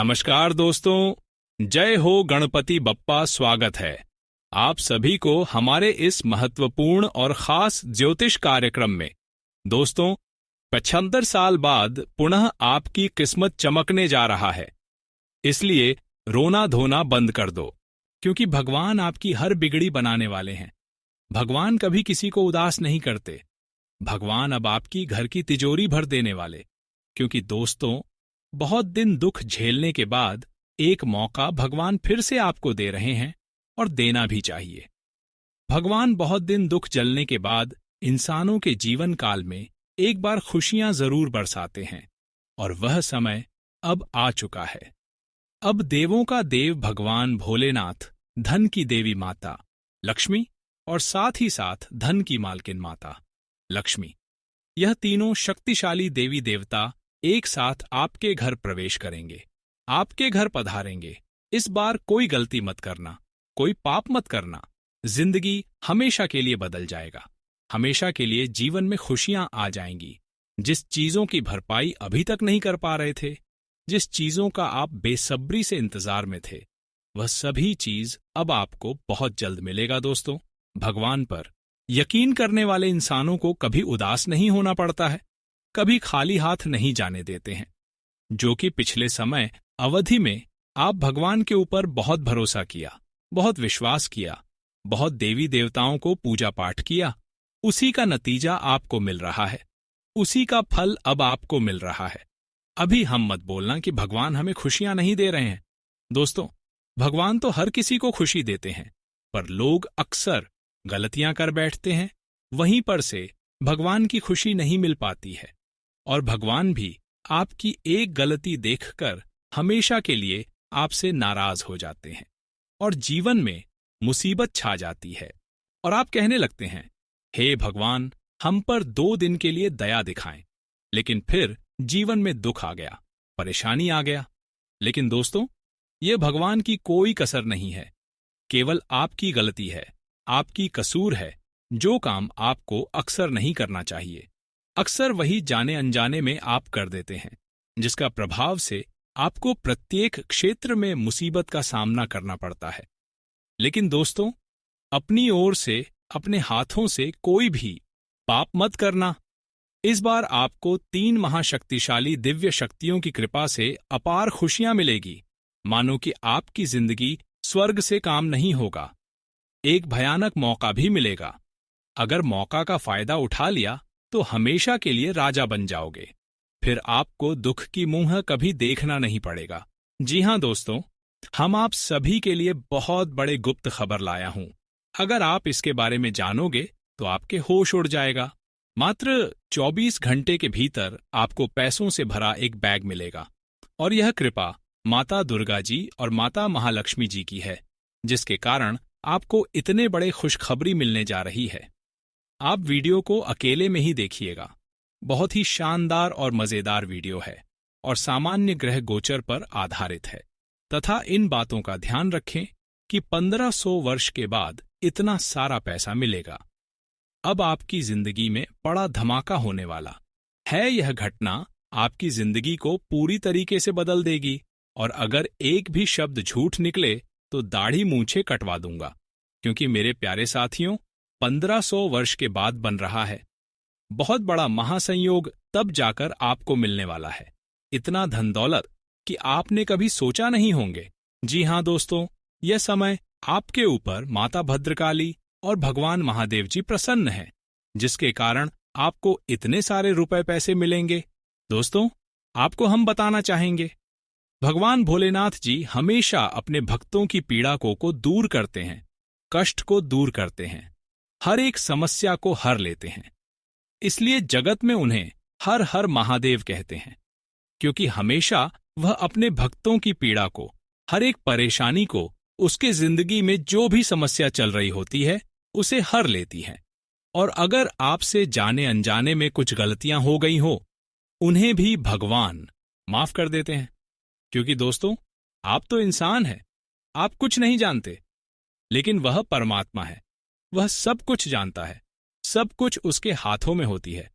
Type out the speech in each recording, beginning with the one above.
नमस्कार दोस्तों, जय हो गणपति बप्पा। स्वागत है आप सभी को हमारे इस महत्वपूर्ण और खास ज्योतिष कार्यक्रम में। दोस्तों, 75 साल बाद पुनः आपकी किस्मत चमकने जा रहा है, इसलिए रोना धोना बंद कर दो, क्योंकि भगवान आपकी हर बिगड़ी बनाने वाले हैं। भगवान कभी किसी को उदास नहीं करते। भगवान अब आपकी घर की तिजोरी भर देने वाले, क्योंकि दोस्तों, बहुत दिन दुख झेलने के बाद एक मौका भगवान फिर से आपको दे रहे हैं और देना भी चाहिए। भगवान बहुत दिन दुख झेलने के बाद इंसानों के जीवन काल में एक बार खुशियां जरूर बरसाते हैं, और वह समय अब आ चुका है। अब देवों का देव भगवान भोलेनाथ, धन की देवी माता लक्ष्मी और साथ ही साथ धन की मालकिन माता लक्ष्मी, यह तीनों शक्तिशाली देवी देवता एक साथ आपके घर प्रवेश करेंगे, आपके घर पधारेंगे। इस बार कोई गलती मत करना, कोई पाप मत करना। जिंदगी हमेशा के लिए बदल जाएगा, हमेशा के लिए जीवन में खुशियां आ जाएंगी। जिस चीजों की भरपाई अभी तक नहीं कर पा रहे थे, जिस चीजों का आप बेसब्री से इंतजार में थे, वह सभी चीज अब आपको बहुत जल्द मिलेगा। दोस्तों, भगवान पर यकीन करने वाले इंसानों को कभी उदास नहीं होना पड़ता है, कभी खाली हाथ नहीं जाने देते हैं। जो कि पिछले समय अवधि में आप भगवान के ऊपर बहुत भरोसा किया, बहुत विश्वास किया, बहुत देवी देवताओं को पूजा पाठ किया, उसी का नतीजा आपको मिल रहा है, उसी का फल अब आपको मिल रहा है। अभी हम मत बोलना कि भगवान हमें खुशियां नहीं दे रहे हैं। दोस्तों, भगवान तो हर किसी को खुशी देते हैं, पर लोग अक्सर गलतियां कर बैठते हैं। वहीं पर से भगवान की खुशी नहीं मिल पाती है, और भगवान भी आपकी एक गलती देखकर हमेशा के लिए आपसे नाराज हो जाते हैं, और जीवन में मुसीबत छा जाती है। और आप कहने लगते हैं, हे भगवान, हम पर 2 दिन के लिए दया दिखाएं। लेकिन फिर जीवन में दुख आ गया, परेशानी आ गया। लेकिन दोस्तों, यह भगवान की कोई कसर नहीं है, केवल आपकी गलती है, आपकी कसूर है। जो काम आपको अक्सर नहीं करना चाहिए, अक्सर वही जाने अनजाने में आप कर देते हैं, जिसका प्रभाव से आपको प्रत्येक क्षेत्र में मुसीबत का सामना करना पड़ता है। लेकिन दोस्तों, अपनी ओर से, अपने हाथों से कोई भी पाप मत करना। इस बार आपको 3 महाशक्तिशाली दिव्य शक्तियों की कृपा से अपार खुशियां मिलेगी। मानो कि आपकी जिंदगी स्वर्ग से काम नहीं होगा। एक भयानक मौका भी मिलेगा। अगर मौका का फायदा उठा लिया तो हमेशा के लिए राजा बन जाओगे। फिर आपको दुख की मुंह कभी देखना नहीं पड़ेगा। जी हां दोस्तों, हम आप सभी के लिए बहुत बड़े गुप्त खबर लाया हूं। अगर आप इसके बारे में जानोगे तो आपके होश उड़ जाएगा। मात्र 24 घंटे के भीतर आपको पैसों से भरा एक बैग मिलेगा, और यह कृपा माता दुर्गा जी और माता महालक्ष्मी जी की है, जिसके कारण आपको इतने बड़े खुशखबरी मिलने जा रही है। आप वीडियो को अकेले में ही देखिएगा। बहुत ही शानदार और मजेदार वीडियो है, और सामान्य ग्रह गोचर पर आधारित है। तथा इन बातों का ध्यान रखें कि 1500 वर्ष के बाद इतना सारा पैसा मिलेगा। अब आपकी जिंदगी में बड़ा धमाका होने वाला है। यह घटना आपकी जिंदगी को पूरी तरीके से बदल देगी, और अगर एक भी शब्द झूठ निकले तो दाढ़ी मूंछें कटवा दूंगा। क्योंकि मेरे प्यारे साथियों, 1500 वर्ष के बाद बन रहा है। बहुत बड़ा महासंयोग तब जाकर आपको मिलने वाला है। इतना धन दौलत कि आपने कभी सोचा नहीं होंगे। जी हां दोस्तों, यह समय आपके ऊपर माता भद्रकाली और भगवान महादेव जी प्रसन्न हैं, जिसके कारण आपको इतने सारे रुपए पैसे मिलेंगे। दोस्तों, आपको हम बताना चाहेंगे, भगवान भोलेनाथ जी हमेशा अपने भक्तों की पीड़ा को दूर करते हैं, कष्ट को दूर करते हैं, हर एक समस्या को हर लेते हैं। इसलिए जगत में उन्हें हर हर महादेव कहते हैं, क्योंकि हमेशा वह अपने भक्तों की पीड़ा को, हर एक परेशानी को, उसके जिंदगी में जो भी समस्या चल रही होती है, उसे हर लेती हैं। और अगर आपसे जाने अनजाने में कुछ गलतियां हो गई हो, उन्हें भी भगवान माफ कर देते हैं। क्योंकि दोस्तों, आप तो इंसान हैं, आप कुछ नहीं जानते, लेकिन वह परमात्मा है। वह सब कुछ जानता है, सब कुछ उसके हाथों में होती है।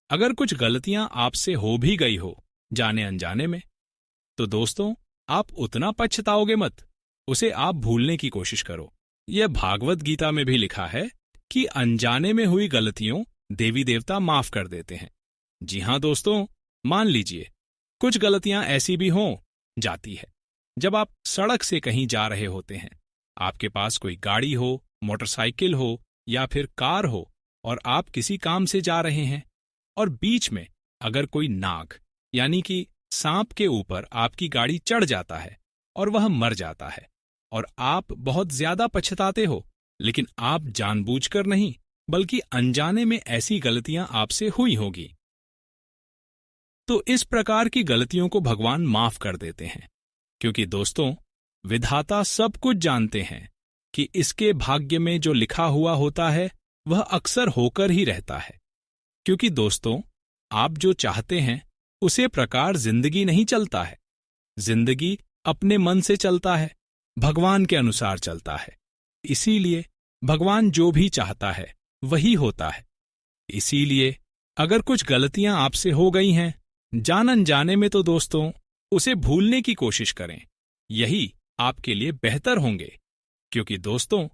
अगर कुछ गलतियां आपसे हो भी गई हो जाने अनजाने में, तो दोस्तों, आप उतना पछताओगे मत, उसे आप भूलने की कोशिश करो। यह भागवत गीता में भी लिखा है कि अनजाने में हुई गलतियों देवी देवता माफ कर देते हैं। जी हाँ दोस्तों, मान लीजिए कुछ गलतियां ऐसी भी हो जाती है। जब आप सड़क से कहीं जा रहे होते हैं, आपके पास कोई गाड़ी हो, मोटरसाइकिल हो या फिर कार हो, और आप किसी काम से जा रहे हैं, और बीच में अगर कोई नाग यानी कि सांप के ऊपर आपकी गाड़ी चढ़ जाता है और वह मर जाता है, और आप बहुत ज्यादा पछताते हो, लेकिन आप जानबूझकर नहीं बल्कि अनजाने में ऐसी गलतियां आपसे हुई होगी। तो इस प्रकार की गलतियों को भगवान माफ कर देते हैं, क्योंकि दोस्तों विधाता सब कुछ जानते हैं कि इसके भाग्य में जो लिखा हुआ होता है वह अक्सर होकर ही रहता है। क्योंकि दोस्तों, आप जो चाहते हैं उसे प्रकार जिंदगी नहीं चलता है। जिंदगी अपने मन से चलता है, भगवान के अनुसार चलता है। इसीलिए भगवान जो भी चाहता है वही होता है। इसीलिए अगर कुछ गलतियां आपसे हो गई हैं जान अनजाने में, तो दोस्तों उसे भूलने की कोशिश करें। यही आपके लिए बेहतर होंगे, क्योंकि दोस्तों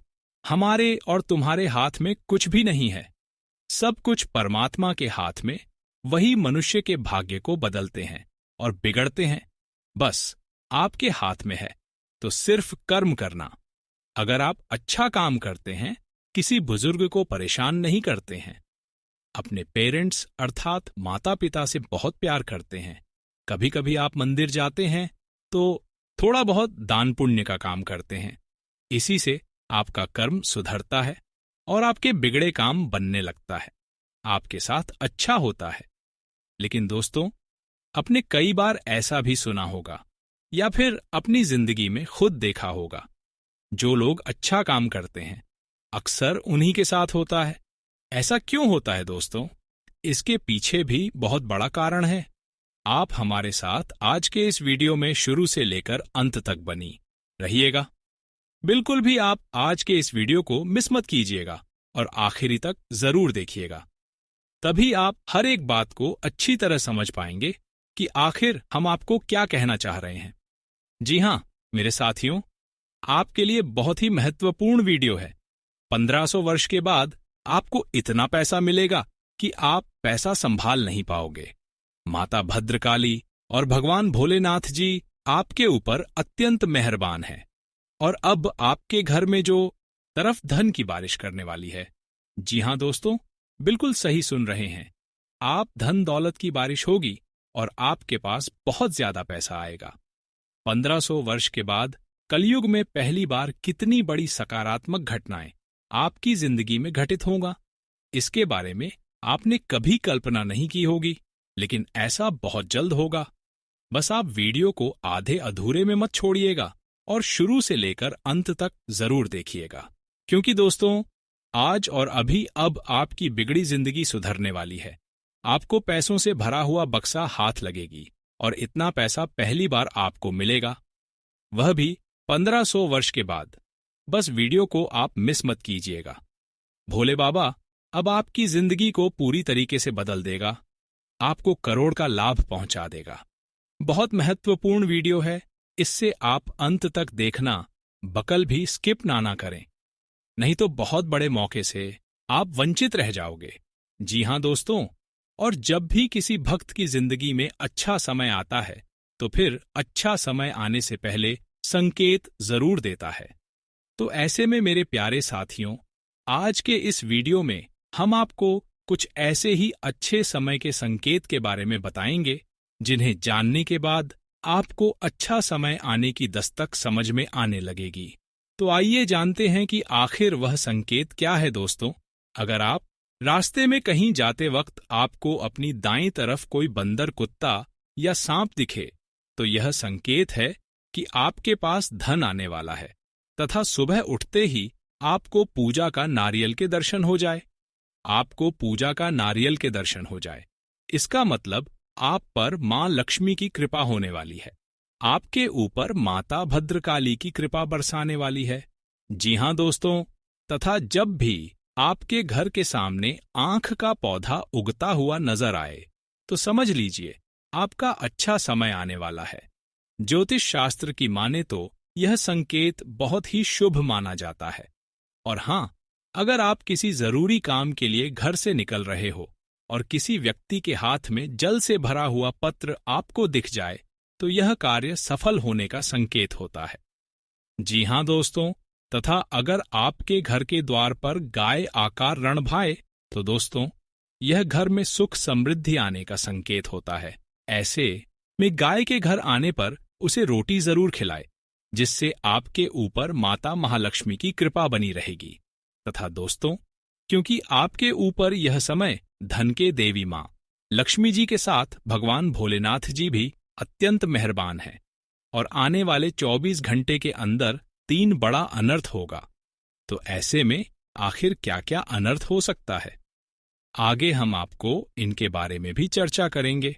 हमारे और तुम्हारे हाथ में कुछ भी नहीं है। सब कुछ परमात्मा के हाथ में। वही मनुष्य के भाग्य को बदलते हैं और बिगड़ते हैं। बस आपके हाथ में है, तो सिर्फ कर्म करना। अगर आप अच्छा काम करते हैं, किसी बुजुर्ग को परेशान नहीं करते हैं, अपने पेरेंट्स अर्थात माता पिता से बहुत प्यार करते हैं, कभी कभी आप मंदिर जाते हैं, तो थोड़ा बहुत दान पुण्य का काम करते हैं, इसी से आपका कर्म सुधरता है और आपके बिगड़े काम बनने लगता है, आपके साथ अच्छा होता है। लेकिन दोस्तों, आपने कई बार ऐसा भी सुना होगा या फिर अपनी जिंदगी में खुद देखा होगा, जो लोग अच्छा काम करते हैं अक्सर उन्हीं के साथ होता है। ऐसा क्यों होता है दोस्तों? इसके पीछे भी बहुत बड़ा कारण है। आप हमारे साथ आज के इस वीडियो में शुरू से लेकर अंत तक बनी रहिएगा। बिल्कुल भी आप आज के इस वीडियो को मिस मत कीजिएगा और आखिरी तक जरूर देखिएगा। तभी आप हर एक बात को अच्छी तरह समझ पाएंगे कि आखिर हम आपको क्या कहना चाह रहे हैं। जी हाँ मेरे साथियों, आपके लिए बहुत ही महत्वपूर्ण वीडियो है। 1500 वर्ष के बाद आपको इतना पैसा मिलेगा कि आप पैसा संभाल नहीं पाओगे। माता भद्रकाली और भगवान भोलेनाथ जी आपके ऊपर अत्यंत मेहरबान हैं और अब आपके घर में जो तरफ धन की बारिश करने वाली है। जी हाँ दोस्तों, बिल्कुल सही सुन रहे हैं। आप धन दौलत की बारिश होगी और आपके पास बहुत ज्यादा पैसा आएगा। 1500 वर्ष के बाद कलयुग में पहली बार कितनी बड़ी सकारात्मक घटनाएं आपकी जिंदगी में घटित होगा, इसके बारे में आपने कभी कल्पना नहीं की होगी, लेकिन ऐसा बहुत जल्द होगा। बस आप वीडियो को आधे अधूरे में मत छोड़िएगा और शुरू से लेकर अंत तक जरूर देखिएगा, क्योंकि दोस्तों आज और अभी अब आपकी बिगड़ी जिंदगी सुधरने वाली है। आपको पैसों से भरा हुआ बक्सा हाथ लगेगी और इतना पैसा पहली बार आपको मिलेगा, वह भी 1500 वर्ष के बाद। बस वीडियो को आप मिस मत कीजिएगा। भोले बाबा अब आपकी जिंदगी को पूरी तरीके से बदल देगा, आपको करोड़ का लाभ पहुंचा देगा। बहुत महत्वपूर्ण वीडियो है, इससे आप अंत तक देखना, बकल भी स्किप ना करें, नहीं तो बहुत बड़े मौके से आप वंचित रह जाओगे। जी हाँ दोस्तों, और जब भी किसी भक्त की जिंदगी में अच्छा समय आता है तो फिर अच्छा समय आने से पहले संकेत जरूर देता है। तो ऐसे में मेरे प्यारे साथियों, आज के इस वीडियो में हम आपको कुछ ऐसे ही अच्छे समय के संकेत के बारे में बताएंगे जिन्हें जानने के बाद आपको अच्छा समय आने की दस्तक समझ में आने लगेगी। तो आइए जानते हैं कि आखिर वह संकेत क्या है दोस्तों। अगर आप रास्ते में कहीं जाते वक्त आपको अपनी दाईं तरफ कोई बंदर, कुत्ता या सांप दिखे, तो यह संकेत है कि आपके पास धन आने वाला है तथा सुबह उठते ही आपको पूजा का नारियल के दर्शन हो जाए। आपको पूजा का नारियल के दर्शन हो जाए, इसका मतलब आप पर मां लक्ष्मी की कृपा होने वाली है, आपके ऊपर माता भद्रकाली की कृपा बरसाने वाली है। जी हां दोस्तों, तथा जब भी आपके घर के सामने आंख का पौधा उगता हुआ नजर आए तो समझ लीजिए आपका अच्छा समय आने वाला है। ज्योतिष शास्त्र की माने तो यह संकेत बहुत ही शुभ माना जाता है। और हाँ, अगर आप किसी जरूरी काम के लिए घर से निकल रहे हो और किसी व्यक्ति के हाथ में जल से भरा हुआ पत्र आपको दिख जाए, तो यह कार्य सफल होने का संकेत होता है। जी हाँ दोस्तों, तथा अगर आपके घर के द्वार पर गाय आकार रणभाए, तो दोस्तों यह घर में सुख समृद्धि आने का संकेत होता है। ऐसे में गाय के घर आने पर उसे रोटी जरूर खिलाए, जिससे आपके ऊपर माता महालक्ष्मी की कृपा बनी रहेगी। तथा दोस्तों, क्योंकि आपके ऊपर यह समय धन के देवी माँ लक्ष्मी जी के साथ भगवान भोलेनाथ जी भी अत्यंत मेहरबान हैं, और आने वाले 24 घंटे के अंदर 3 बड़ा अनर्थ होगा। तो ऐसे में आखिर क्या क्या अनर्थ हो सकता है, आगे हम आपको इनके बारे में भी चर्चा करेंगे,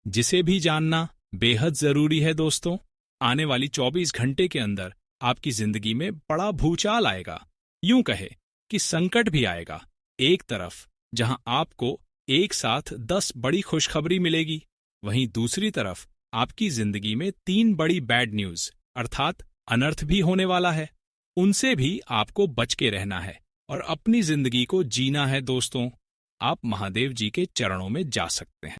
जिसे भी जानना बेहद जरूरी है। दोस्तों, आने वाली 24 घंटे के अंदर आपकी जिंदगी में बड़ा भूचाल आएगा। यूं कहे कि संकट भी आएगा। एक तरफ जहां आपको एक साथ 10 बड़ी खुशखबरी मिलेगी, वहीं दूसरी तरफ आपकी जिंदगी में 3 बड़ी बैड न्यूज अर्थात अनर्थ भी होने वाला है। उनसे भी आपको बच के रहना है और अपनी जिंदगी को जीना है। दोस्तों, आप महादेव जी के चरणों में जा सकते हैं।